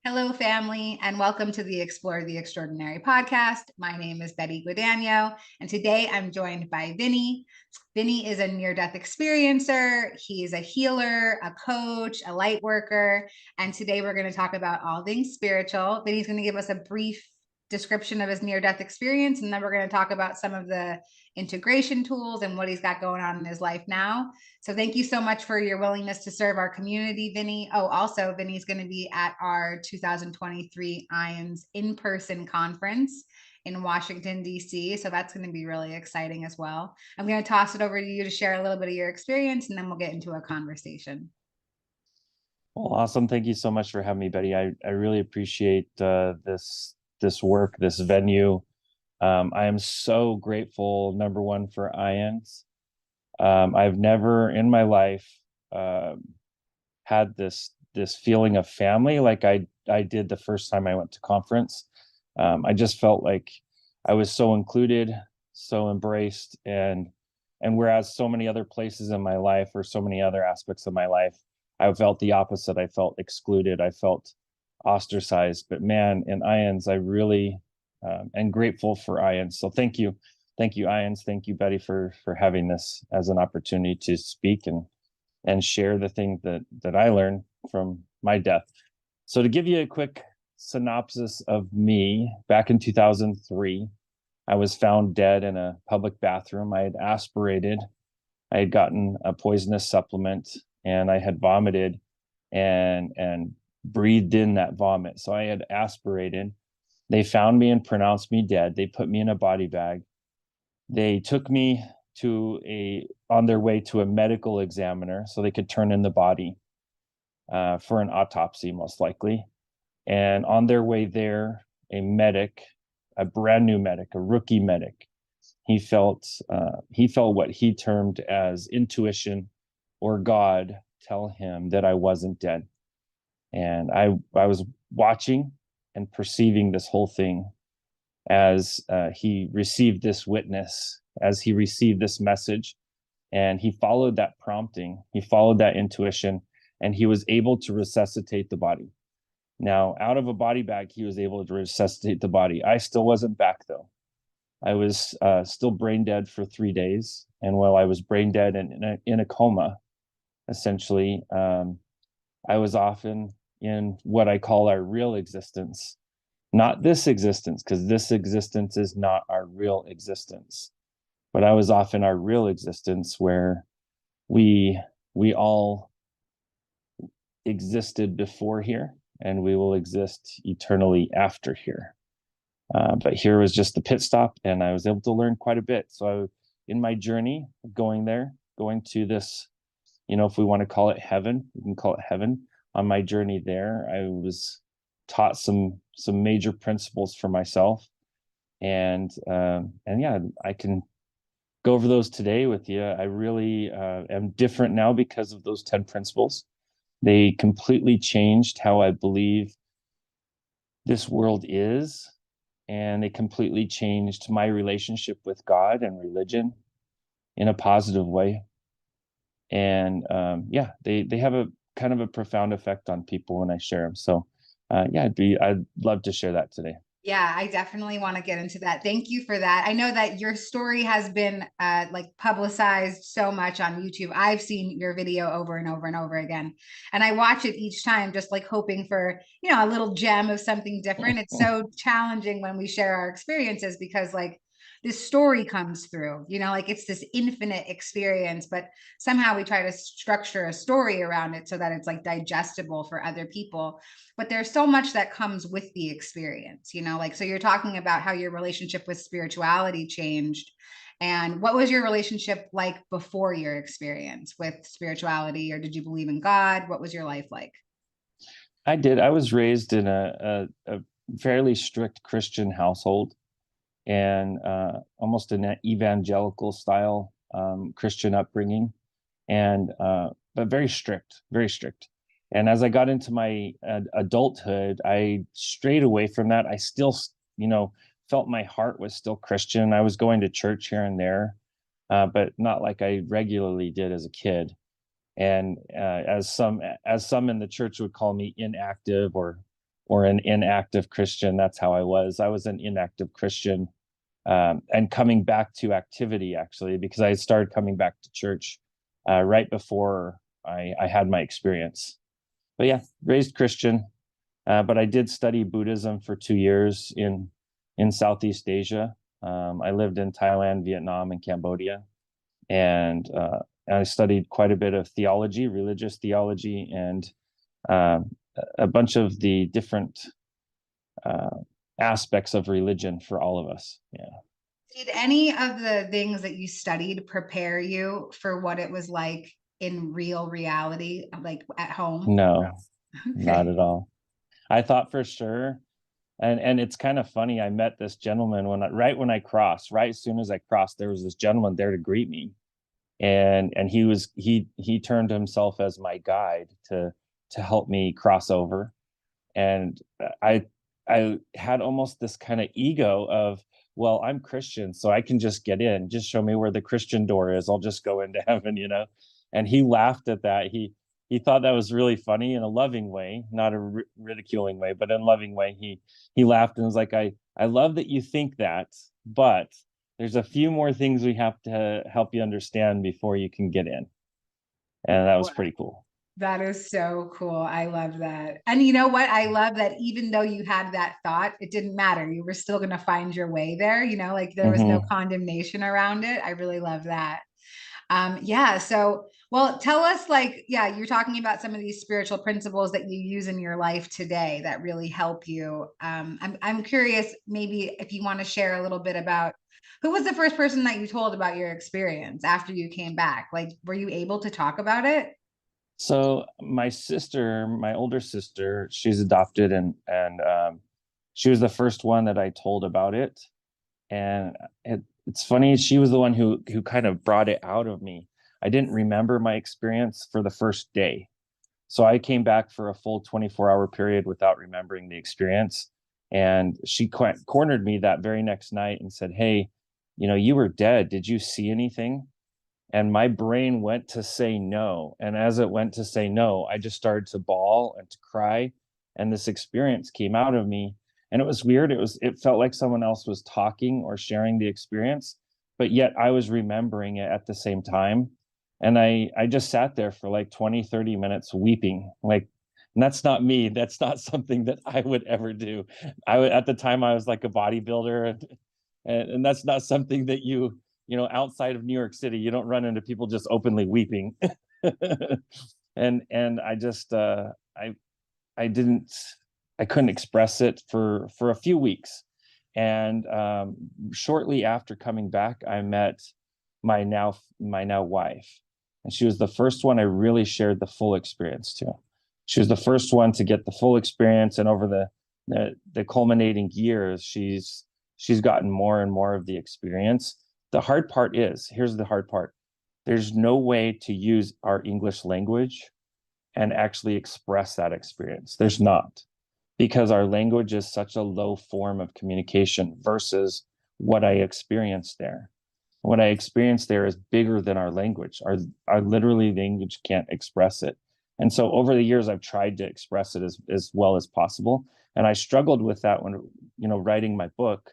Hello, family, and welcome to the Explore the Extraordinary podcast. My name is Betty Guadagno, and today I'm joined by Vinney. Vinney is a near-death experiencer. He's a healer, a coach, a light worker, and today we're going to talk about all things spiritual. Vinny's going to give us a brief description of his near-death experience, and then we're going to talk about some of the integration tools and what he's got going on in his life now. So thank you so much for your willingness to serve our community, Vinney. Oh, also, Vinney's going to be at our 2023 IANDS in-person conference in Washington, D.C. So that's going to be really exciting as well. I'm going to toss it over to you to share a little bit of your experience, and then we'll get into a conversation. Well, awesome. Thank you so much for having me, Betty. I really appreciate this work, this venue. I am so grateful, number one, for IANDS. I've never in my life had this feeling of family like I did the first time I went to conference. I just felt like I was so included, so embraced, and whereas so many other places in my life or so many other aspects of my life, I felt the opposite. I felt excluded. I felt ostracized. But man, in IANDS, I really am grateful for IANDS. So thank you. Thank you, IANDS. Thank you, Betty, for having this as an opportunity to speak and share the thing that I learned from my death. So to give you a quick synopsis of me, back in 2003, I was found dead in a public bathroom. I had aspirated. I had gotten a poisonous supplement and I had vomited and breathed in that vomit. So I had aspirated. They found me and pronounced me dead. They put me in a body bag. They took me on their way to a medical examiner so they could turn in the body for an autopsy, most likely. And on their way there, a medic, a brand new medic, a rookie medic, he felt what he termed as intuition or God tell him that I wasn't dead. And I was watching and perceiving this whole thing as he received this witness, as he received this message, and he followed that prompting, he followed that intuition, and he was able to resuscitate the body. Now, out of a body bag, he was able to resuscitate the body. I still wasn't back, though. I was still brain dead for 3 days. And while I was brain dead and in a coma, essentially, I was often in what I call our real existence. Not this existence, because this existence is not our real existence. But I was off in our real existence where we all existed before here and we will exist eternally after here. But here was just the pit stop, and I was able to learn quite a bit. So in my journey going there, going to this, if we want to call it heaven, we can call it heaven. On my journey there, I was taught some major principles for myself, and yeah, I can go over those today with you. I really am different now because of those 10 principles. They completely changed how I believe this world is, and they completely changed my relationship with God and religion in a positive way. And yeah, they have a kind of a profound effect on people when I share them. So yeah, I'd love to share that today. Yeah, I definitely want to get into that. Thank you for that. I know that your story has been like publicized so much on YouTube. I've seen your video over and over and over again. And I watch it each time just like hoping for, a little gem of something different. It's so challenging when we share our experiences because like this story comes through, like it's this infinite experience, but somehow we try to structure a story around it so that it's like digestible for other people. But there's so much that comes with the experience, like, so you're talking about how your relationship with spirituality changed. And what was your relationship like before your experience with spirituality, or did you believe in God? What was your life like? I did. I was raised in a fairly strict Christian household, and almost an evangelical style Christian upbringing, and but very strict, very strict. And as I got into my adulthood, I strayed away from that. I still, felt my heart was still Christian. I was going to church here and there, but not like I regularly did as a kid. And as some in the church would call me inactive or or an inactive Christian. That's how I was. I was an inactive Christian, and coming back to activity, actually, because I started coming back to church right before I had my experience. But yeah, raised Christian, but I did study Buddhism for 2 years in Southeast Asia. I lived in Thailand, Vietnam, and Cambodia, and I studied quite a bit of theology, religious theology, and um, a bunch of the different uh, aspects of religion for all of us. Yeah. Did any of the things that you studied prepare you for what it was like in real reality, like at home? No, not Okay. at all. I thought for sure, and it's kind of funny. I met this gentleman right when I crossed, right as soon as I crossed, there was this gentleman there to greet me, and he turned himself as my guide to help me cross over. And I had almost this kind of ego of, well, I'm Christian, so I can just get in. Just show me where the Christian door is. I'll just go into heaven. And he laughed at that. He thought that was really funny in a loving way, not a ridiculing way, but in a loving way. He laughed and was like, I love that you think that, but there's a few more things we have to help you understand before you can get in. And that was pretty cool. That is so cool. I love that. And you know what? I love that even though you had that thought, it didn't matter. You were still going to find your way there, like there was no Mm-hmm. condemnation around it. I really love that. Yeah. So, well, tell us yeah, you're talking about some of these spiritual principles that you use in your life today that really help you. I'm curious, maybe if you want to share a little bit about who was the first person that you told about your experience after you came back? Like, were you able to talk about it? So my sister, my older sister, she's adopted, and she was the first one that I told about it. And it's funny, she was the one who kind of brought it out of me. I didn't remember my experience for the first day. So I came back for a full 24-hour period without remembering the experience. And she cornered me that very next night and said, "Hey, you were dead. Did you see anything?" And my brain went to say no. And as it went to say no, I just started to bawl and to cry. And this experience came out of me. And it was weird. It felt like someone else was talking or sharing the experience, but yet I was remembering it at the same time. And I just sat there for like 20, 30 minutes weeping. Like, and that's not me. That's not something that I would ever do. At the time I was like a bodybuilder, and that's not something that outside of New York City, you don't run into people just openly weeping. And I just I didn't I couldn't express it for a few weeks. And shortly after coming back, I met my now wife, and she was the first one I really shared the full experience to. She was the first one to get the full experience, and over the culminating years, she's gotten more and more of the experience. The hard part is, here's the hard part. There's no way to use our English language and actually express that experience. There's not, because our language is such a low form of communication versus what I experienced there. What I experienced there is bigger than our language. Our literally language can't express it. And so over the years, I've tried to express it as well as possible. And I struggled with that when, writing my book.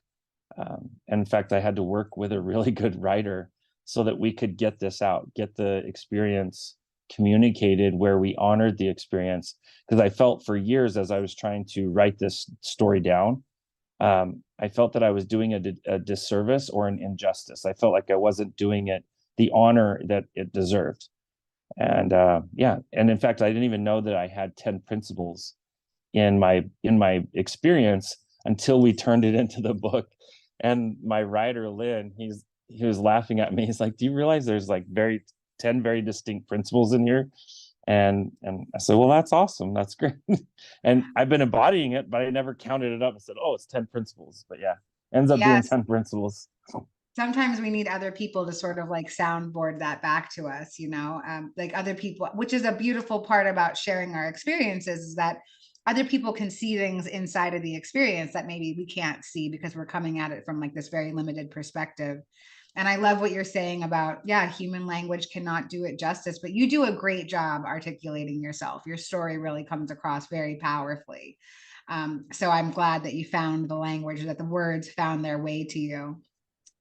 And in fact, I had to work with a really good writer so that we could get this out, get the experience communicated where we honored the experience. Because I felt for years, as I was trying to write this story down, I felt that I was doing a disservice or an injustice. I felt like I wasn't doing it the honor that it deserved. And yeah, and in fact, I didn't even know that I had 10 principles in my experience until we turned it into the book. And my writer, Lynn, he was laughing at me. He's like, "Do you realize there's like 10 very distinct principles in here?" And I said, "Well, that's awesome. That's great." And I've been embodying it, but I never counted it up and said, "Oh, it's 10 principles." But yeah, ends up being Yes. 10 principles. Sometimes we need other people to sort of like soundboard that back to us, like other people, which is a beautiful part about sharing our experiences, is that other people can see things inside of the experience that maybe we can't see because we're coming at it from like this very limited perspective. And I love what you're saying about, yeah, human language cannot do it justice, but you do a great job articulating yourself. Your story really comes across very powerfully. So I'm glad that you found the language, that the words found their way to you.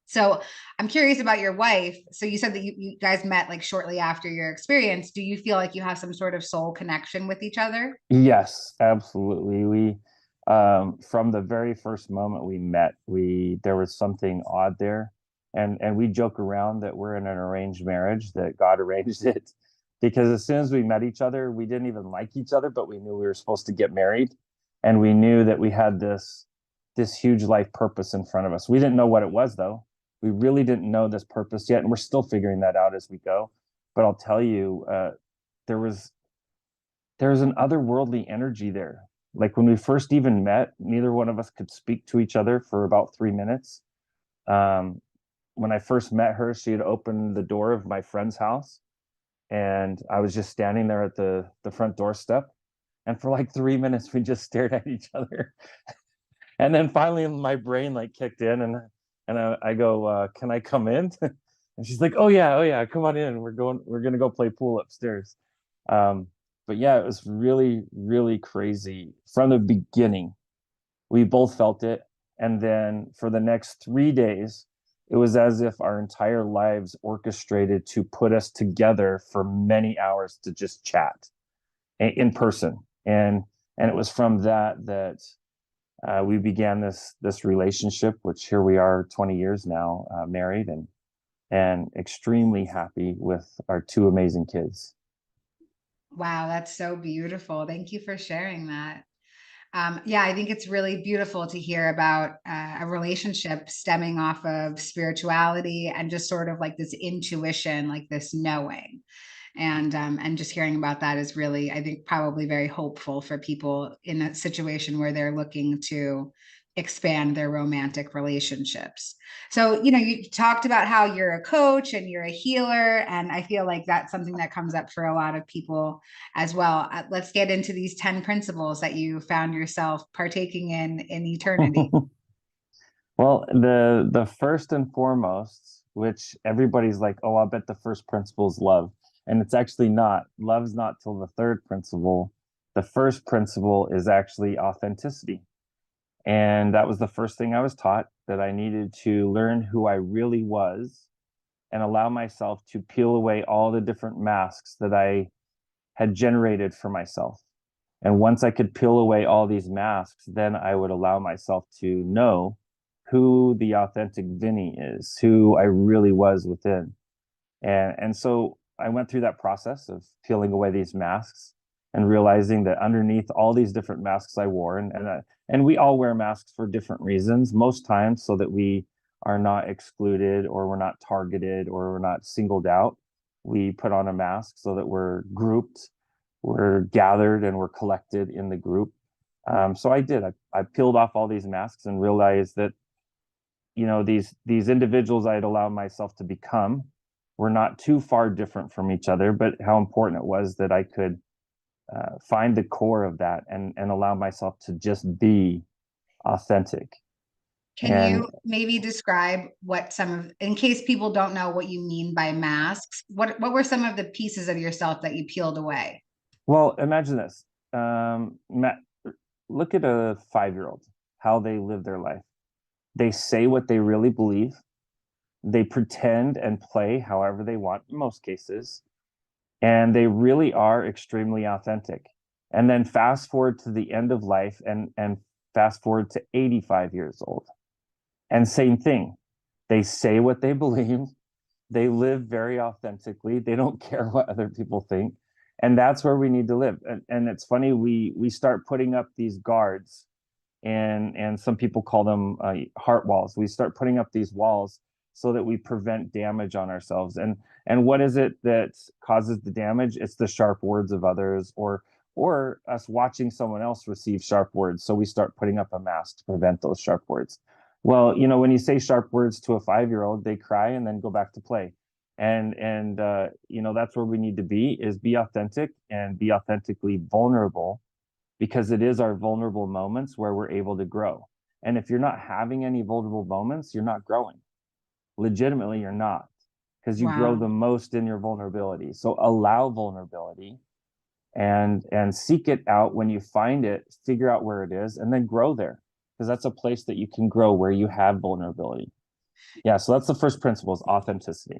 So I'm curious about your wife. So you said that you guys met like shortly after your experience. Do you feel like you have some sort of soul connection with each other? Yes, absolutely. We, from the very first moment we met, there was something odd there, and we joke around that we're in an arranged marriage, that God arranged it, because as soon as we met each other, we didn't even like each other, but we knew we were supposed to get married, and we knew that we had this huge life purpose in front of us. We didn't know what it was though. We really didn't know this purpose yet, and we're still figuring that out as we go. But I'll tell you, there was there's an otherworldly energy there. Like when we first even met, neither one of us could speak to each other for about 3 minutes. Um, when I first met her, she had opened the door of my friend's house, and I was just standing there at the front doorstep. And for like 3 minutes, we just stared at each other. And then finally, my brain like kicked in, and I go, "Can I come in?" And she's like, oh yeah, come on in. We're gonna go play pool upstairs." Um, but yeah, it was really, really crazy from the beginning. We both felt it. And then for the next 3 days, it was as if our entire lives orchestrated to put us together for many hours to just chat in person. And it was from that we began this relationship, which here we are 20 years now, married, and extremely happy with our two amazing kids. Wow, that's so beautiful. Thank you for sharing that. Yeah, I think it's really beautiful to hear about a relationship stemming off of spirituality and just sort of like this intuition, like this knowing. And just hearing about that is really, I think, probably very hopeful for people in a situation where they're looking to expand their romantic relationships. So, you talked about how you're a coach and you're a healer, and I feel like that's something that comes up for a lot of people as well. Let's get into these 10 principles that you found yourself partaking in eternity. Well, the first and foremost, which everybody's like, oh, I bet the first principle is love. And it's actually not. Love's not till the third principle. The first principle is actually authenticity. And that was the first thing I was taught, that I needed to learn who I really was and allow myself to peel away all the different masks that I had generated for myself. And once I could peel away all these masks, then I would allow myself to know who the authentic Vinney is, who I really was within. And so I went through that process of peeling away these masks and realizing that underneath all these different masks I wore, and we all wear masks for different reasons, most times so that we are not excluded, or we're not targeted, or we're not singled out. We put on a mask so that we're grouped, we're gathered, and we're collected in the group. So I did. I peeled off all these masks and realized that, these individuals I had allowed myself to become were not too far different from each other, but how important it was that I could find the core of that, and allow myself to just be authentic. Can And you maybe describe what in case people don't know what you mean by masks, what were some of the pieces of yourself that you peeled away? well, imagine this. Matt, look at a 5-year-old, how they live their life. They say what they really believe. They pretend and play however they want in most cases, and they really are extremely authentic. And then fast forward to the end of life, and fast forward to 85 years old. And same thing. They say what they believe. They live very authentically. They don't care what other people think. And that's where we need to live. And it's funny, we start putting up these guards, and some people call them heart walls. We start putting up these walls so that we prevent damage on ourselves. And what is it that causes the damage? It's the sharp words of others, or us watching someone else receive sharp words. So we start putting up a mask to prevent those sharp words. Well, when you say sharp words to a 5-year-old, they cry and then go back to play. And that's where we need to be authentic, and be authentically vulnerable, because it is our vulnerable moments where we're able to grow. And if you're not having any vulnerable moments, you're not growing. Legitimately, you're not, because you grow Wow. the most in your vulnerability. So allow vulnerability, and seek it out. When you find it, figure out where it is, and then grow there, because that's a place that you can grow, where you have vulnerability. Yeah, so that's the first principle, is authenticity.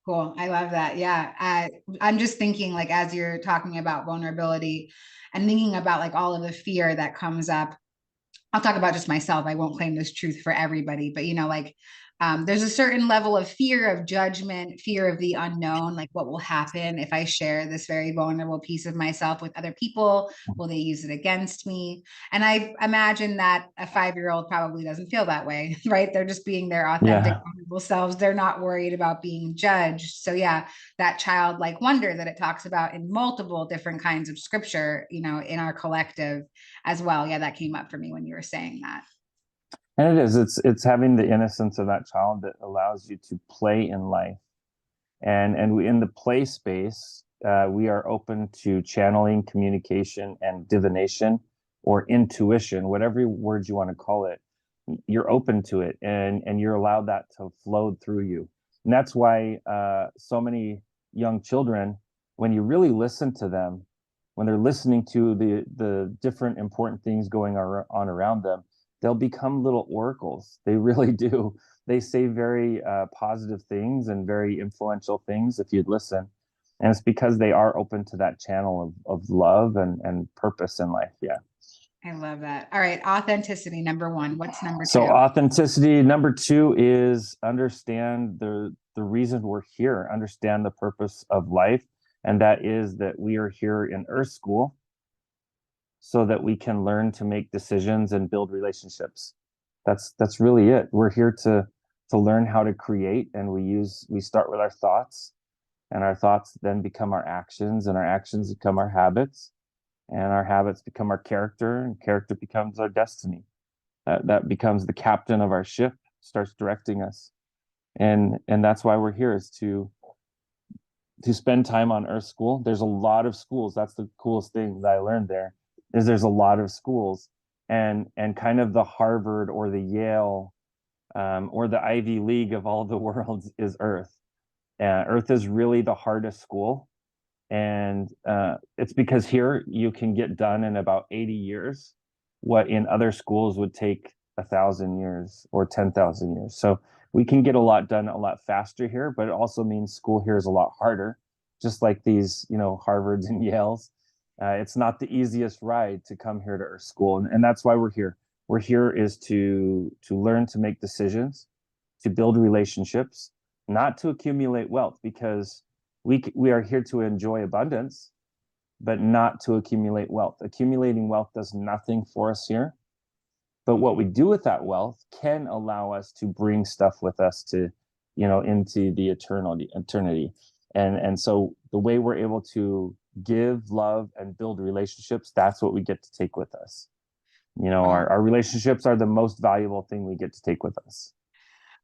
Cool. I love that. Yeah. I'm just thinking, like, as you're talking about vulnerability and thinking about like all of the fear that comes up. I'll talk about just myself. I won't claim this truth for everybody, but like there's a certain level of fear of judgment, fear of the unknown, like what will happen if I share this very vulnerable piece of myself with other people? Will they use it against me? And I imagine that a 5-year-old probably doesn't feel that way, right? They're just being their authentic, Yeah. vulnerable selves. They're not worried about being judged. So yeah, that childlike wonder that it talks about in multiple different kinds of scripture, in our collective as well. Yeah, that came up for me when you were saying that. And it is, it's having the innocence of that child that allows you to play in life. And we, in the play space, we are open to channeling, communication, and divination, or intuition, whatever word you want to call it. You're open to it, and you're allowed that to flow through you. And that's why so many young children, when you really listen to them, when they're listening to the different important things going on around them, they'll become little oracles. They really do. They say very positive things and very influential things if you'd listen. And it's because they are open to that channel of love and purpose in life. Yeah. I love that. All right. Authenticity, number one. What's number So two? authenticity, number two, is understand the reason we're here, understand the purpose of life. And that is that we are here in Earth School so that we can learn to make decisions and build relationships. That's really it. We're here to learn how to create, and we start with our thoughts, and our thoughts then become our actions, and our actions become our habits, and our habits become our character, and character becomes our destiny. That becomes the captain of our ship, starts directing us. And that's why we're here, is to spend time on Earth School. There's a lot of schools. That's the coolest thing that I learned there, is there's a lot of schools, and kind of the Harvard or the Yale or the Ivy League of all the worlds is Earth. Earth is really the hardest school, and it's because here you can get done in about 80 years, what in other schools would take 1,000 years or 10,000 years. So we can get a lot done a lot faster here, but it also means school here is a lot harder, just like these, Harvards and Yales. It's not the easiest ride to come here to Earth School, and that's why we're here. We're here is to learn to make decisions, to build relationships, not to accumulate wealth, because we are here to enjoy abundance, but not to accumulate wealth. Accumulating wealth does nothing for us here. But what we do with that wealth can allow us to bring stuff with us to, into the eternity. And so the way we're able to give, love, and build relationships, that's what we get to take with us. Wow. Our relationships are the most valuable thing we get to take with us.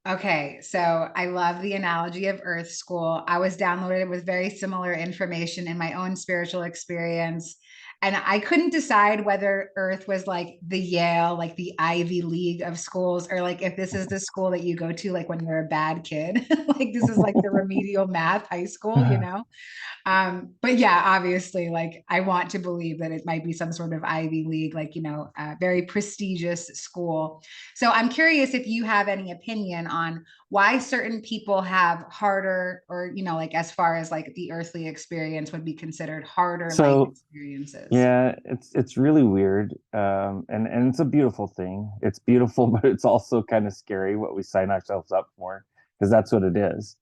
Okay, so I love the analogy of Earth School. I was downloaded with very similar information in my own spiritual experience. And I couldn't decide whether Earth was like the Yale, like the Ivy League of schools, or like if this is the school that you go to, like when you're a bad kid. Like this is like the remedial math high school. But yeah, obviously, like I want to believe that it might be some sort of Ivy League, like, very prestigious school. So I'm curious if you have any opinion on why certain people have harder, or, like as far as like the earthly experience would be considered harder life So experiences. yeah, it's really weird, and it's a beautiful thing. It's beautiful, but it's also kind of scary what we sign ourselves up for, because that's what it is.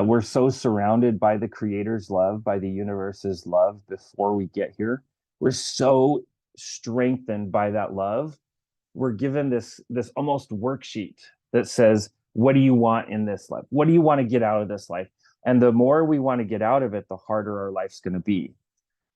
We're so surrounded by the Creator's love, by the universe's love before we get here. We're so strengthened by that love. We're given this almost worksheet that says, "What do you want in this life? What do you want to get out of this life?" And the more we want to get out of it, the harder our life's going to be.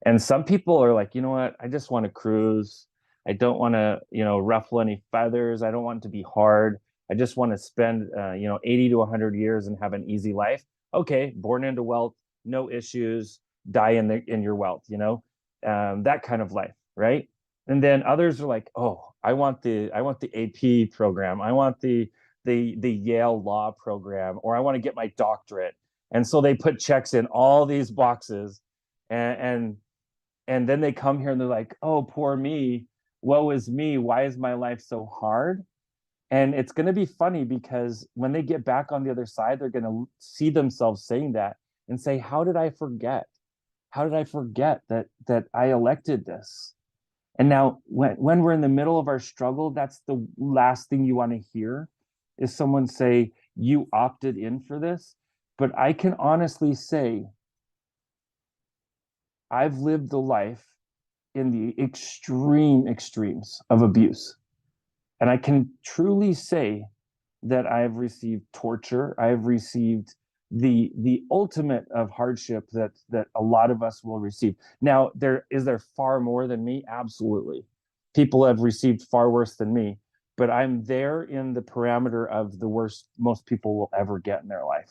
And some people are like, you know what? I just want to cruise. I don't want to, ruffle any feathers. I don't want it to be hard. I just want to spend, 80 to 100 years and have an easy life. Okay, born into wealth, no issues, die in your wealth, that kind of life, right? And then others are like, oh, I want the AP program. I want the Yale law program, or I want to get my doctorate. And so they put checks in all these boxes, and and then they come here and they're like, oh, poor me, woe is me, why is my life so hard? And it's going to be funny because when they get back on the other side, they're going to see themselves saying that and say, how did I forget? How did I forget that I elected this? And now when we're in the middle of our struggle, that's the last thing you want to hear, is someone say, you opted in for this. But I can honestly say, I've lived a life in the extreme extremes of abuse. And I can truly say that I have received torture. I have received the ultimate of hardship that a lot of us will receive. Now, there far more than me? Absolutely. People have received far worse than me, but I'm there in the parameter of the worst most people will ever get in their life.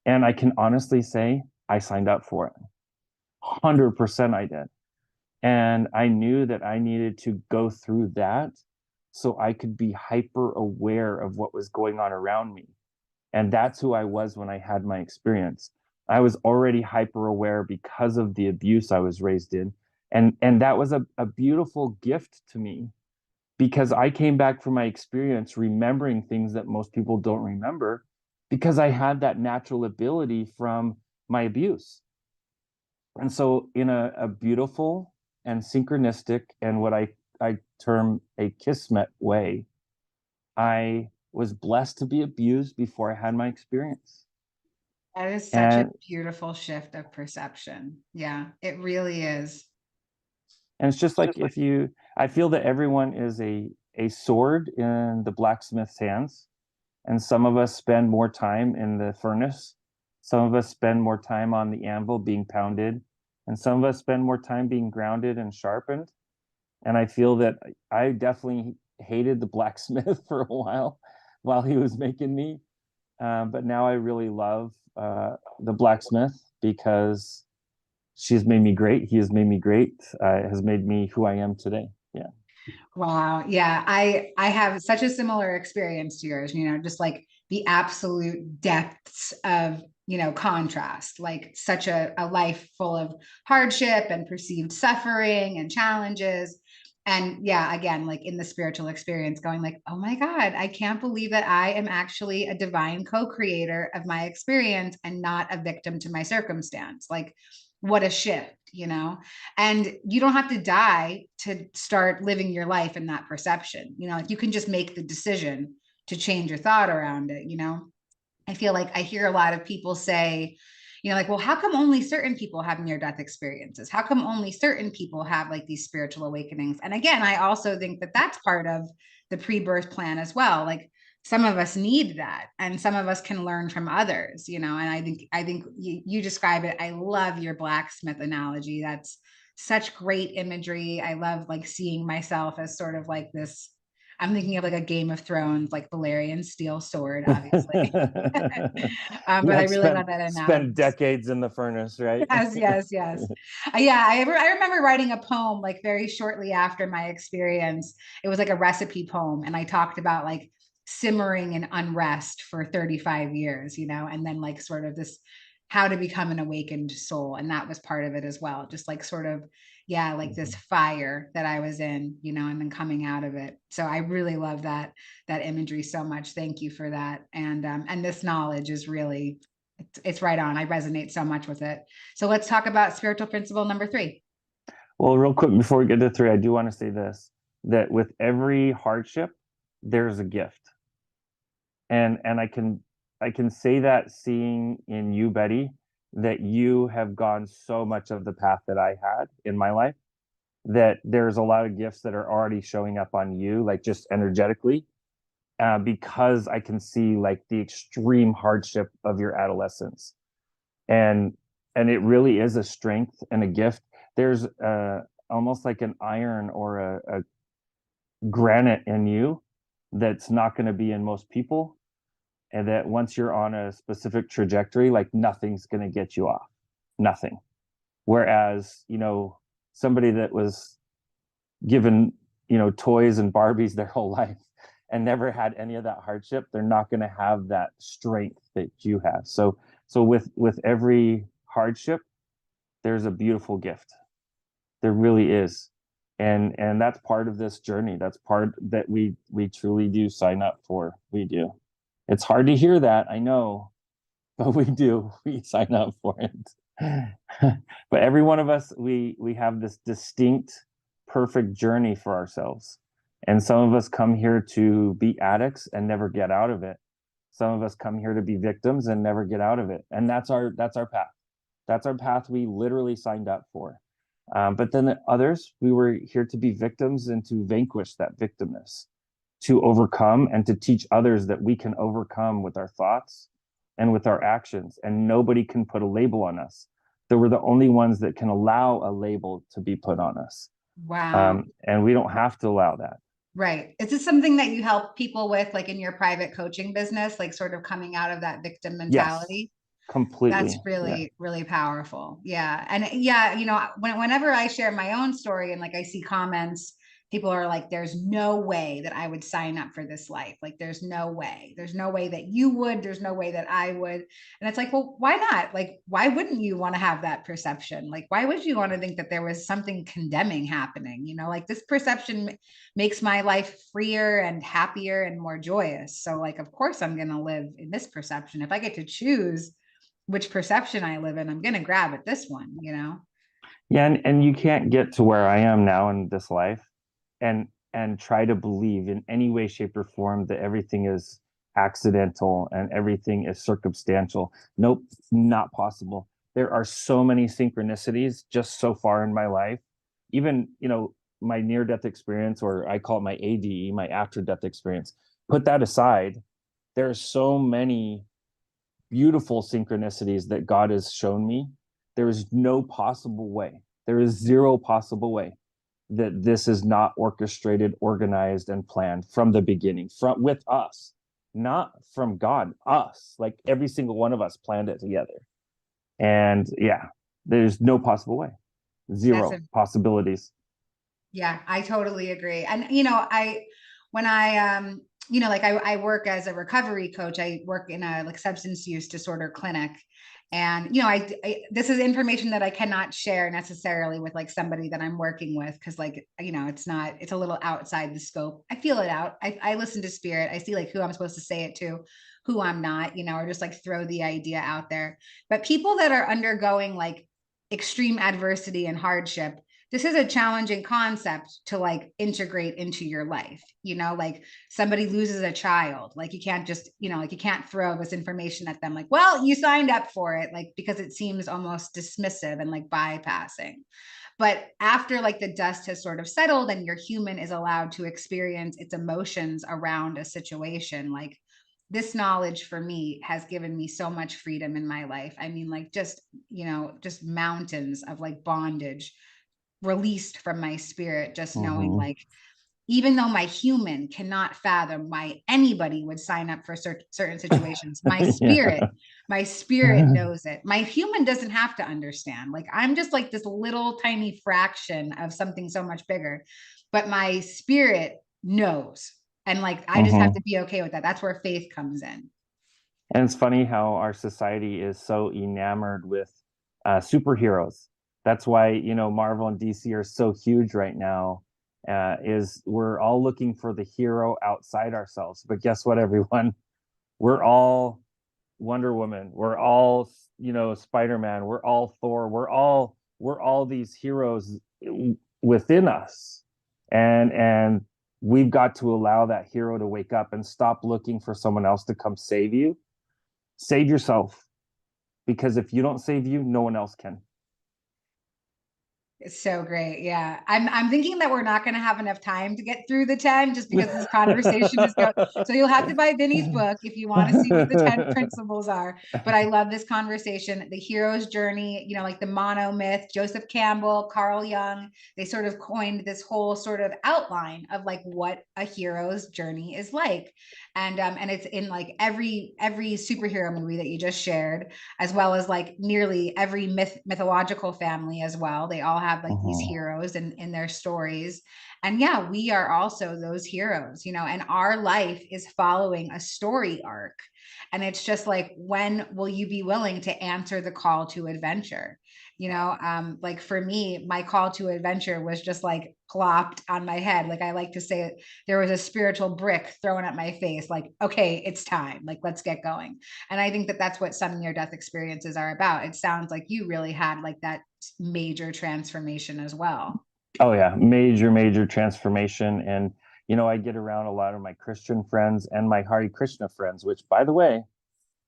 And I can honestly say I signed up for it. 100% I did. And I knew that I needed to go through that so I could be hyper aware of what was going on around me. And that's who I was when I had my experience. I was already hyper aware because of the abuse I was raised in. And that was a beautiful gift to me, because I came back from my experience remembering things that most people don't remember, because I had that natural ability from my abuse. And so in a beautiful and synchronistic and what I term a kismet way, I was blessed to be abused before I had my experience. That is such a And beautiful shift of perception. Yeah, it really is. it's just like, if you, I feel that everyone is a sword in the blacksmith's hands. And some of us spend more time in the furnace. Some of us spend more time on the anvil being pounded. And some of us spend more time being grounded and sharpened. And I feel that I definitely hated the blacksmith for a while he was making me. But now I really love the blacksmith, because she's made me great. He has made me great. Has made me who I am today. Yeah. Wow. Yeah. I have such a similar experience to yours, just like the absolute depths of, contrast, like such a life full of hardship and perceived suffering and challenges. And yeah, again, like in the spiritual experience, going like, oh my God, I can't believe that I am actually a divine co-creator of my experience and not a victim to my circumstance. Like, what a shift. And you don't have to die to start living your life in that perception. Like you can just make the decision to change your thought around it. I feel like I hear a lot of people say, like, well, how come only certain people have near death experiences? How come only certain people have like these spiritual awakenings? And again, I also think that that's part of the pre-birth plan as well. Like some of us need that and some of us can learn from others. And I think you describe it. I love your blacksmith analogy. That's such great imagery. I love like seeing myself as sort of like this. I'm thinking of like a Game of Thrones, like Valyrian steel sword, obviously. But I Like really love that spend analogy. decades in the furnace, right? Yes, yes, yes. Yeah, I remember writing a poem like very shortly after my experience. It was like a recipe poem, and I talked about like simmering in unrest for 35 years, and then like sort of this how to become an awakened soul. And that was part of it as well. Just like sort of, yeah, like this fire that I was in, and then coming out of it. So I really love that imagery so much. Thank you for that. And this knowledge is really it's right on. I resonate so much with it. So let's talk about spiritual principle number 3. Well, real quick before we get to 3, I do want to say this, that with every hardship, there's a gift. And I can say that, seeing in you, Betty, that you have gone so much of the path that I had in my life, that there's a lot of gifts that are already showing up on you, like just energetically, because I can see like the extreme hardship of your adolescence. And it really is a strength and a gift. There's almost like an iron or a granite in you that's not going to be in most people, and that once you're on a specific trajectory, like nothing's going to get you off. Nothing. Whereas, somebody that was given, toys and Barbies their whole life and never had any of that hardship, they're not going to have that strength that you have. So with every hardship, there's a beautiful gift. There really is. And that's part of this journey. That's part that we truly do sign up for. We do. It's hard to hear that, I know, but we do. We sign up for it. But every one of us, we have this distinct, perfect journey for ourselves. And some of us come here to be addicts and never get out of it. Some of us come here to be victims and never get out of it. And that's our path. That's our path we literally signed up for. But then others, we were here to be victims and to vanquish that victimness, to overcome and to teach others that we can overcome with our thoughts and with our actions. And nobody can put a label on us. That we're the only ones that can allow a label to be put on us. Wow. And we don't have to allow that. Right. Is this something that you help people with, like in your private coaching business, like sort of coming out of that victim Yes, mentality? That's completely. Yeah. really, really powerful. Yeah. And yeah, whenever I share my own story and like I see comments, people are like, there's no way that I would sign up for this life. Like, there's no way. There's no way that you would. There's no way that I would. And it's like, well, why not? Like, why wouldn't you want to have that perception? Like, why would you want to think that there was something condemning happening? Like this perception makes my life freer and happier and more joyous. So, like, of course, I'm going to live in this perception. If I get to choose which perception I live in, I'm going to grab at this one. Yeah, and you can't get to where I am now in this life and try to believe in any way, shape, or form that everything is accidental and everything is circumstantial. Nope, not possible. There are so many synchronicities just so far in my life. Even, my near-death experience, or I call it my ADE, my after-death experience. Put that aside, there are so many beautiful synchronicities that God has shown me. There is no possible way. There is zero possible way that this is not orchestrated, organized, and planned from the beginning, from with us, not from God, us. Like every single one of us planned it together. And yeah, there's no possible way. That's Zero possibilities. Yeah, I totally agree. And when I like I work as a recovery coach. I work in a like substance use disorder clinic. And this is information that I cannot share necessarily with like somebody that I'm working with, because like it's a little outside the scope. I feel it out. I listen to spirit. I see like who I'm supposed to say it to, who I'm not, or just like throw the idea out there. But people that are undergoing like extreme adversity and hardship, this is a challenging concept to like integrate into your life. Like somebody loses a child, like you can't just like you can't throw this information at them like, well, you signed up for it, like, because it seems almost dismissive and like bypassing. But after like the dust has sort of settled and your human is allowed to experience its emotions around a situation, like this knowledge for me has given me so much freedom in my life. I mean, like just mountains of like bondage released from my spirit, just knowing Mm-hmm. like, even though my human cannot fathom why anybody would sign up for certain situations, my spirit, Yeah. my spirit knows it. My human doesn't have to understand. Like I'm just like this little tiny fraction of something so much bigger, but my spirit knows. And like, I just have Mm-hmm. to be okay with that. That's where faith comes in. And it's funny how our society is so enamored with superheroes. That's why, Marvel and DC are so huge right now. Is we're all looking for the hero outside ourselves. But guess what, everyone? We're all Wonder Woman. We're all, Spider-Man. We're all Thor. We're all these heroes within us. And we've got to allow that hero to wake up and stop looking for someone else to come save you. Save yourself, because if you don't save you, no one else can. It's so great. Yeah. I'm thinking that we're not going to have enough time to get through the 10 just because this conversation is going. So you'll have to buy Vinney's book if you want to see what the 10 principles are. But I love this conversation. The hero's journey, like the mono myth, Joseph Campbell, Carl Jung, they sort of coined this whole sort of outline of like what a hero's journey is like. And it's in like every superhero movie that you just shared, as well as like nearly every mythological family as well. They all have have like these heroes in their stories. And yeah, we are also those heroes, you know, and our life is following a story arc. And it's just like, when will you be willing to answer the call to adventure? You know, like for me, my call to adventure was just like plopped on my head. Like I like to say it, there was a spiritual brick thrown at my face, like, okay, it's time, like, let's get going. And I think that that's what some near death experiences are about. It sounds like you really had like that major transformation as well. Oh yeah, major transformation. And I get around a lot of my Christian friends and my Hare Krishna friends, which, by the way,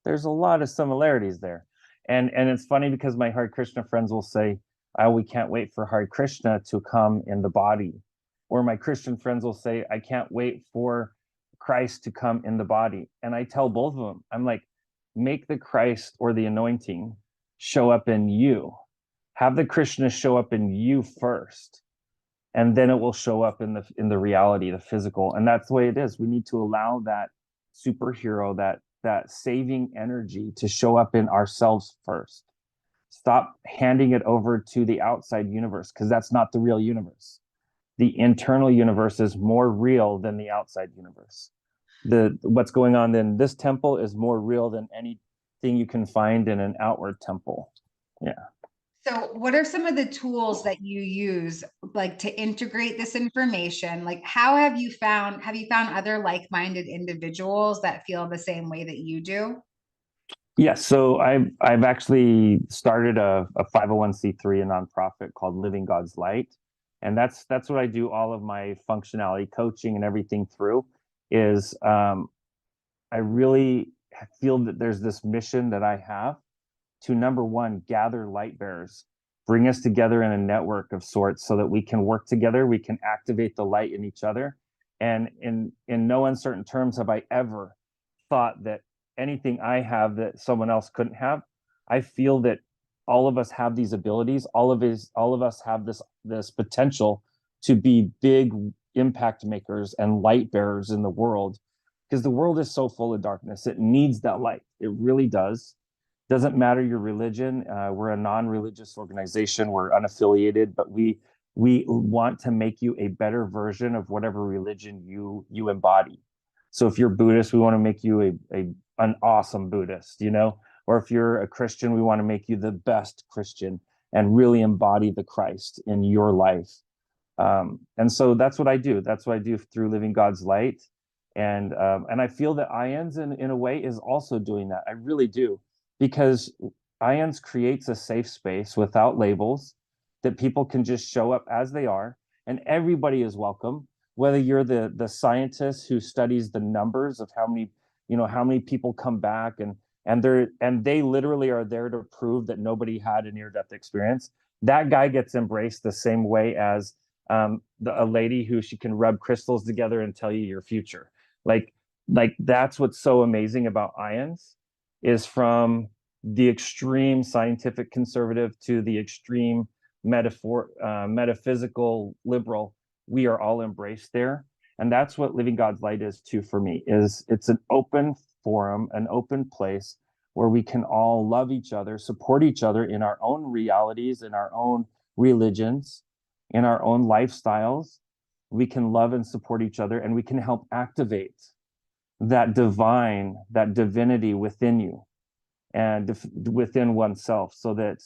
there's a lot of similarities there. And it's funny because my Hare Krishna friends will say, "Oh, we can't wait for Hare Krishna to come in the body," or my Christian friends will say, "I can't wait for Christ to come in the body." And I tell both of them, I'm like, make the Christ or the anointing show up in you. Have the Krishna show up in you first, and then it will show up in the reality, the physical. And that's the way it is. We need to allow that superhero, that saving energy to show up in ourselves first. Stop handing it over to the outside universe, because that's not the real universe. The internal universe is more real than the outside universe. What's going on in this temple is more real than anything you can find in an outward temple. Yeah. So, what are some of the tools that you use, like to integrate this information? Like, how have you found other like-minded individuals that feel the same way that you do? Yes, so I've actually started a 501(c)(3, a nonprofit called Living God's Light, and that's what I do all of my functionality coaching and everything through. Is I really feel that there's this mission that I have to, number one, gather light bearers, bring us together in a network of sorts so that we can work together, we can activate the light in each other. And in no uncertain terms have I ever thought that anything I have that someone else couldn't have. I feel that all of us have these abilities. All of us have this potential to be big impact makers and light bearers in the world, because the world is so full of darkness. It needs that light. It really does. Doesn't matter your religion. We're a non-religious organization. We're unaffiliated, but we want to make you a better version of whatever religion you embody. So if you're Buddhist, we want to make you an awesome Buddhist, or if you're a Christian, we want to make you the best Christian and really embody the Christ in your life. And so that's what I do. That's what I do through Living God's Light. And I feel that IANDS in a way is also doing that. I really do, because IANDS creates a safe space without labels, that people can just show up as they are, and everybody is welcome. Whether you're the scientist who studies the numbers of how many people come back, and they literally are there to prove that nobody had a near-death experience. That guy gets embraced the same way as a lady who she can rub crystals together and tell you your future. Like that's what's so amazing about IANDS, is from the extreme scientific conservative to the extreme metaphysical liberal. We are all embraced there. And that's what Living God's Light is too for me. Is it's an open forum, an open place where we can all love each other, support each other in our own realities, in our own religions, in our own lifestyles. We can love and support each other, and we can help activate that divinity within you and within oneself, so that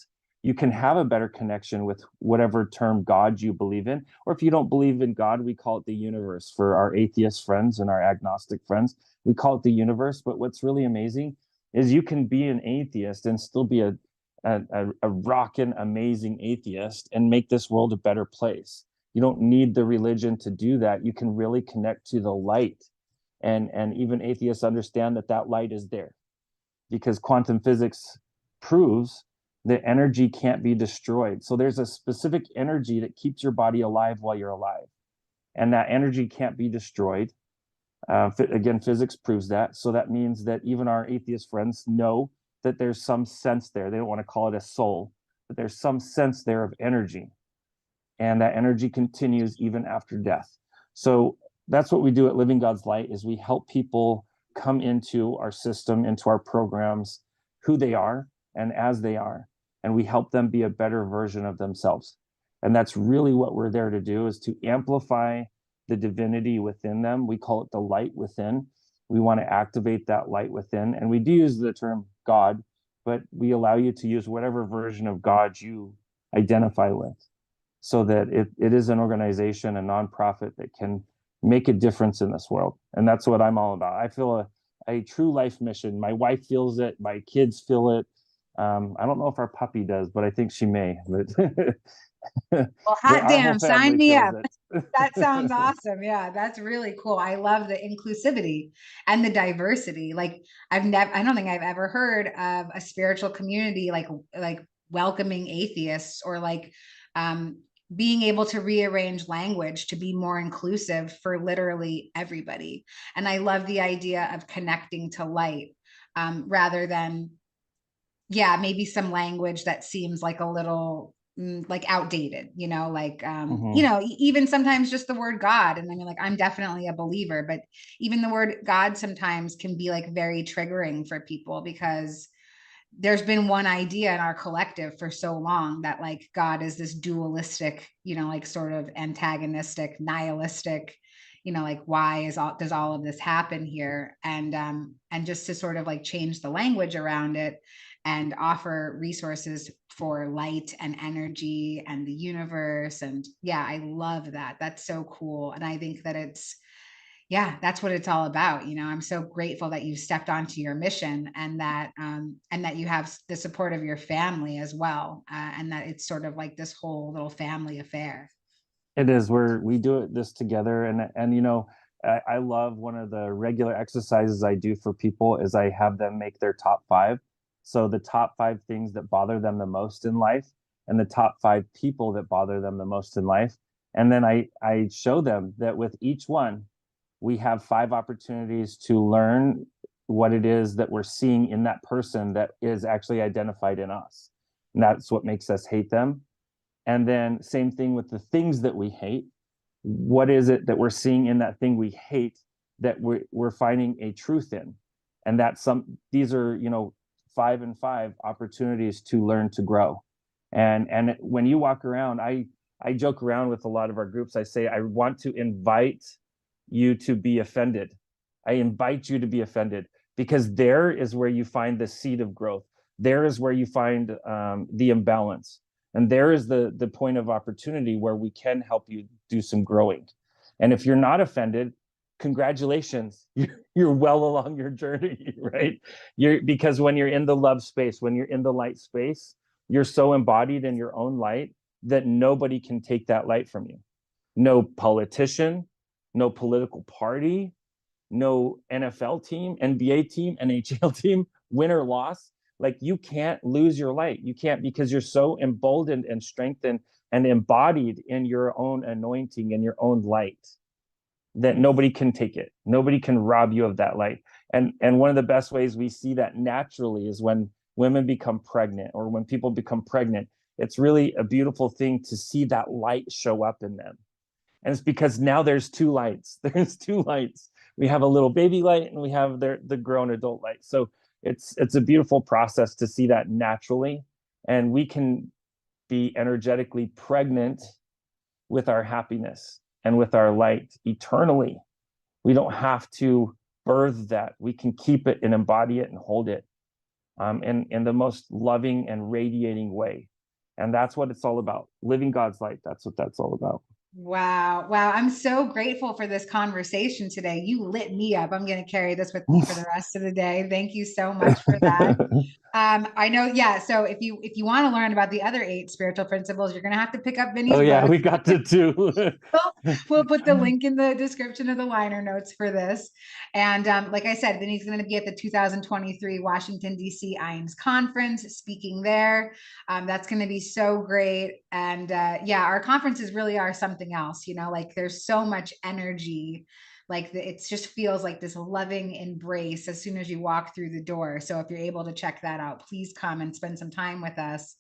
you can have a better connection with whatever term God you believe in. Or if you don't believe in God, we call it the universe. For our atheist friends and our agnostic friends, we call it the universe. But what's really amazing is you can be an atheist and still be a rockin' amazing atheist and make this world a better place. You don't need the religion to do that. You can really connect to the light. And even atheists understand that light is there, because quantum physics proves that energy can't be destroyed. So there's a specific energy that keeps your body alive while you're alive, and that energy can't be destroyed. Again, physics proves that. So that means that even our atheist friends know that there's some sense there. They don't want to call it a soul, but there's some sense there of energy, and that energy continues even after death. So that's what we do at Living God's Light, is we help people come into our system, into our programs, who they are and as they are, and we help them be a better version of themselves. And that's really what we're there to do, is to amplify the divinity within them. We call it the light within. We want to activate that light within. And we do use the term God, but we allow you to use whatever version of God you identify with, so that it is an organization, a nonprofit that can make a difference in this world. And that's what I'm all about. I feel a true life mission. My wife feels it. My kids feel it. I don't know if our puppy does, but I think she may. But Well, hot our whole damn, sign family me feels up. it. That sounds awesome. Yeah, that's really cool. I love the inclusivity and the diversity. Like I don't think I've ever heard of a spiritual community like welcoming atheists, or like um being able to rearrange language to be more inclusive for literally everybody. And I love the idea of connecting to light, rather than, yeah, maybe some language that seems like a little like outdated, Mhm. even sometimes just the word God. And I mean, like, I'm definitely a believer, but even the word God sometimes can be like very triggering for people, because there's been one idea in our collective for so long that like God is this dualistic, like sort of antagonistic, nihilistic, like why does all of this happen here? And just to sort of like change the language around it and offer resources for light and energy and the universe. And yeah, I love that. That's so cool. And I think that yeah, that's what it's all about. I'm so grateful that you stepped onto your mission, and that you have the support of your family as well, and that it's sort of like this whole little family affair. It is, where we do it this together. And I love, one of the regular exercises I do for people is I have them make their top five. So the top five things that bother them the most in life, and the top five people that bother them the most in life. And then I show them that with each one, we have five opportunities to learn what it is that we're seeing in that person that is actually identified in us. And that's what makes us hate them. And then same thing with the things that we hate. What is it that we're seeing in that thing we hate that we're finding a truth in? And these are, 5 and 5 opportunities to learn to grow. And when you walk around, I joke around with a lot of our groups. I say, I want to invite you to be offended. I invite you to be offended, because there is where you find the seed of growth. There is where you find the imbalance. And there is the point of opportunity where we can help you do some growing. And if you're not offended, congratulations, you're well along your journey, right? Because when you're in the love space, when you're in the light space, you're so embodied in your own light that nobody can take that light from you. No politician, no political party, no NFL team, NBA team, NHL team, win or loss. Like, you can't lose your light. You can't, because you're so emboldened and strengthened and embodied in your own anointing and your own light, that nobody can take it. Nobody can rob you of that light. And one of the best ways we see that naturally is when women become pregnant, or when people become pregnant. It's really a beautiful thing to see that light show up in them. And it's because now there's two lights. There's two lights. We have a little baby light, and we have the grown adult light. So it's a beautiful process to see that naturally. And we can be energetically pregnant with our happiness and with our light eternally. We don't have to birth that. We can keep it and embody it and hold it in the most loving and radiating way. And that's what it's all about. Living God's light. That's what that's all about. Wow. Wow. I'm so grateful for this conversation today. You lit me up. I'm going to carry this with me for the rest of the day. Thank you so much for that. I know, yeah. So if you want to learn about the other 8 spiritual principles, you're gonna have to pick up Oh Vinney's yeah, book. we got to do. We'll put the link in the description of the liner notes for this. And like I said, Vinney's going to be at the 2023 Washington, D.C. IANDS conference, speaking there. That's going to be so great. And yeah, our conferences really are something else, like there's so much energy. Like it just feels like this loving embrace as soon as you walk through the door. So if you're able to check that out, please come and spend some time with us.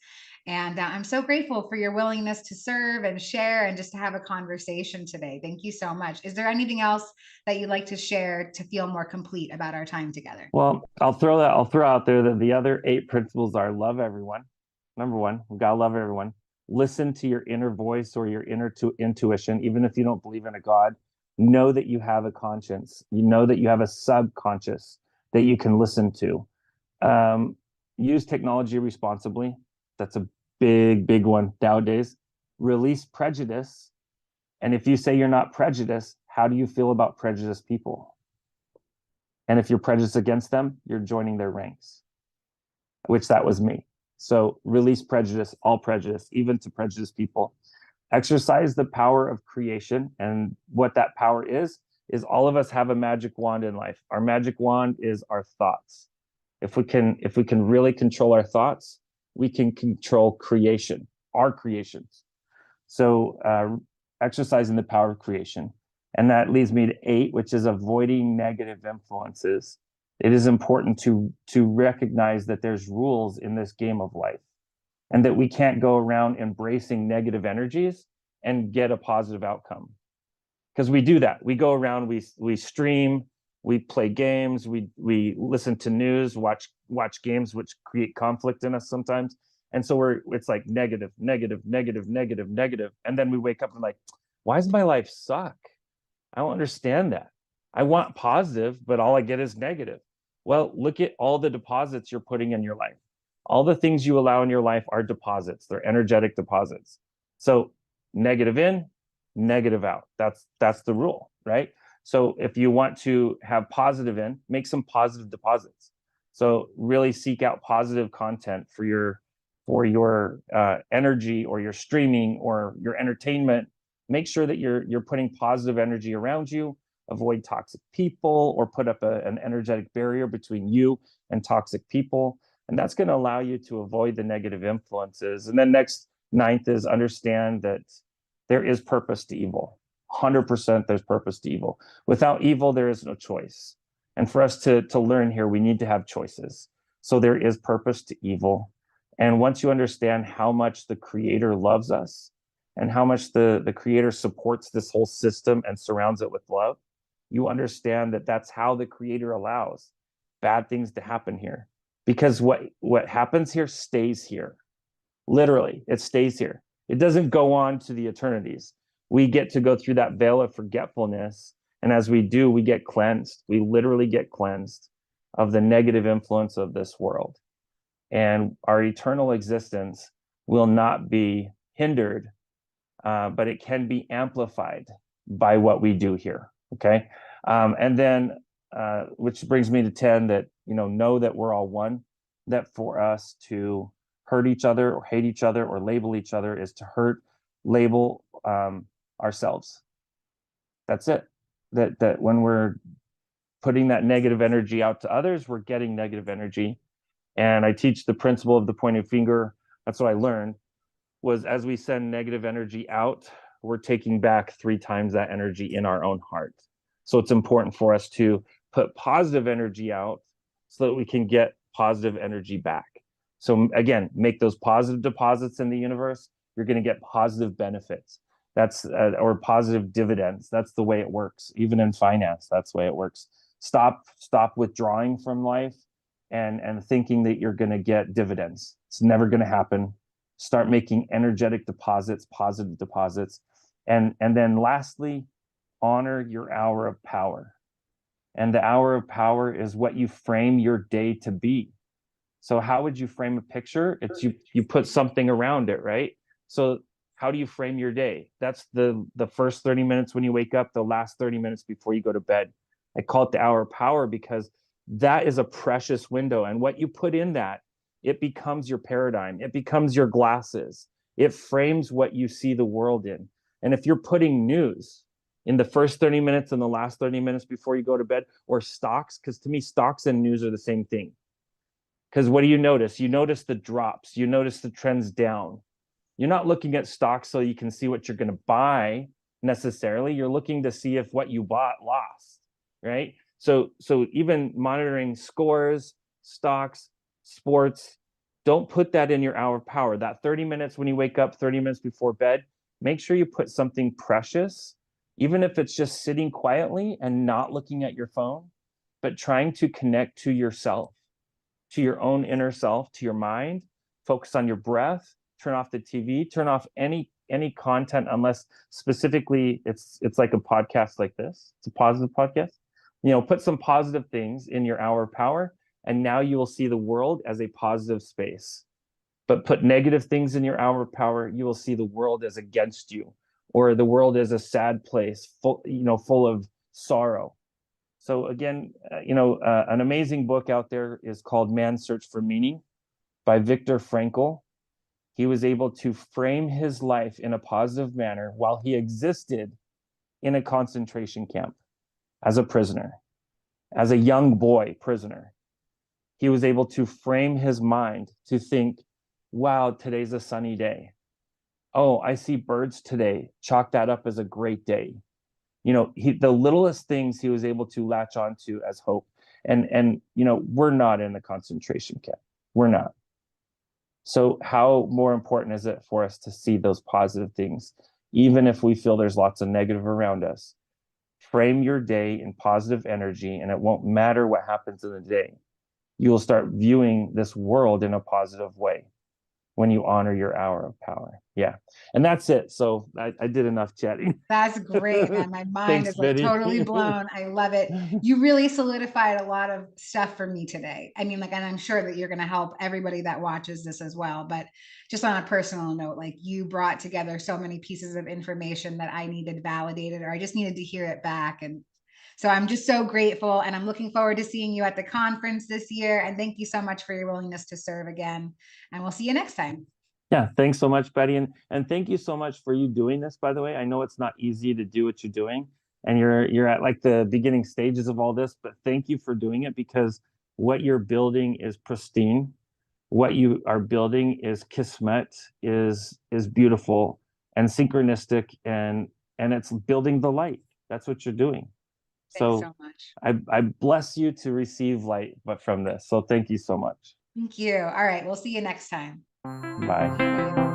And I'm so grateful for your willingness to serve and share and just to have a conversation today. Thank you so much. Is there anything else that you'd like to share to feel more complete about our time together? Well, I'll throw out there that the other 8 principles are: love everyone. Number one, we gotta love everyone. Listen to your inner voice or your inner intuition, even if you don't believe in a God. Know that you have a conscience. You know that you have a subconscious that you can listen to. Use technology responsibly. That's a big one nowadays. Release prejudice. And if you say you're not prejudiced, how do you feel about prejudiced people? And if you're prejudiced against them, you're joining their ranks, which that was me. So release prejudice, all prejudice, even to prejudiced people. Exercise the power of creation. And what that power is all of us have a magic wand in life. Our magic wand is our thoughts. If we can really control our thoughts, we can control creation, our creations. So exercising the power of creation. And that leads me to 8, which is avoiding negative influences. It is important to recognize that there's rules in this game of life, and that we can't go around embracing negative energies and get a positive outcome. Because we do that. We go around, we stream, we play games, we listen to news, watch games which create conflict in us sometimes. And so it's like negative. And then we wake up and like, why does my life suck? I don't understand that. I want positive, but all I get is negative. Well, look at all the deposits you're putting in your life. All the things you allow in your life are deposits. They're energetic deposits. So negative in, negative out. That's the rule, right? So if you want to have positive in, make some positive deposits. So really seek out positive content for your energy, or your streaming, or your entertainment. Make sure that you're putting positive energy around you. Avoid toxic people, or put up an energetic barrier between you and toxic people. And that's going to allow you to avoid the negative influences. And then next, 9th is understand that there is purpose to evil. 100% there's purpose to evil. Without evil, there is no choice. And for us to learn here, we need to have choices. So there is purpose to evil. And once you understand how much the Creator loves us, and how much the Creator supports this whole system and surrounds it with love, you understand that that's how the Creator allows bad things to happen here. Because what happens here stays here. Literally, it stays here. It doesn't go on to the eternities. We get to go through that veil of forgetfulness. And as we do, we get cleansed. We literally get cleansed of the negative influence of this world. And our eternal existence will not be hindered, but it can be amplified by what we do here. Okay. And then, which brings me to 10, that, know that we're all one, that for us to hurt each other or hate each other or label each other is to label ourselves. That's it. That when we're putting that negative energy out to others, we're getting negative energy. And I teach the principle of the pointing finger. That's what I learned, was as we send negative energy out, we're taking back 3 times that energy in our own heart. So it's important for us to put positive energy out so that we can get positive energy back. So again, make those positive deposits in the universe. You're going to get positive benefits. That's or positive dividends. That's the way it works. Even in finance, that's the way it works. Stop withdrawing from life and thinking that you're going to get dividends. It's never going to happen. Start making energetic deposits, positive deposits. And then lastly, honor your hour of power. And the hour of power is what you frame your day to be. So how would you frame a picture? It's you put something around it, right? So how do you frame your day? That's the first 30 minutes when you wake up, the last 30 minutes before you go to bed. I call it the hour of power because that is a precious window. And what you put in that, it becomes your paradigm. It becomes your glasses. It frames what you see the world in. And if you're putting news in the first 30 minutes and the last 30 minutes before you go to bed, or stocks, because to me, stocks and news are the same thing. Because what do you notice? You notice the drops. You notice the trends down. You're not looking at stocks so you can see what you're going to buy necessarily. You're looking to see if what you bought lost, right? So even monitoring scores, stocks, sports, don't put that in your hour of power. That 30 minutes when you wake up, 30 minutes before bed, make sure you put something precious, even if it's just sitting quietly and not looking at your phone, but trying to connect to yourself, to your own inner self, to your mind, focus on your breath, turn off the TV, turn off any content, unless specifically it's like a podcast like this. It's a positive podcast. Put some positive things in your hour of power, and now you will see the world as a positive space. But put negative things in your hour of power, you will see the world as against you, or the world as a sad place, full of sorrow. So again, an amazing book out there is called Man's Search for Meaning by Viktor Frankl. He was able to frame his life in a positive manner while he existed in a concentration camp as a prisoner, as a young boy prisoner. He was able to frame his mind to think, wow, today's a sunny day. Oh, I see birds today. Chalk that up as a great day. The littlest things he was able to latch onto as hope. And we're not in the concentration camp. We're not. So how more important is it for us to see those positive things, even if we feel there's lots of negative around us? Frame your day in positive energy, and it won't matter what happens in the day. You will start viewing this world in a positive way when you honor your hour of power. Yeah. And that's it. So I did enough chatting. That's great, man. My mind Thanks, is like Vinney. totally blown. I love it. You really solidified a lot of stuff for me today. I mean, and I'm sure that you're going to help everybody that watches this as well. But just on a personal note, you brought together so many pieces of information that I needed validated, or I just needed to hear it back. And so I'm just so grateful, and I'm looking forward to seeing you at the conference this year. And thank you so much for your willingness to serve again. And we'll see you next time. Yeah, thanks so much, Betty. And thank you so much for you doing this, by the way. I know it's not easy to do what you're doing, and you're at the beginning stages of all this, but thank you for doing it, because what you're building is pristine. What you are building is kismet, is beautiful and synchronistic, and it's building the light. That's what you're doing. Thanks so much. I bless you to receive light, but from this. So thank you so much. Thank you. All right. We'll see you next time. Bye.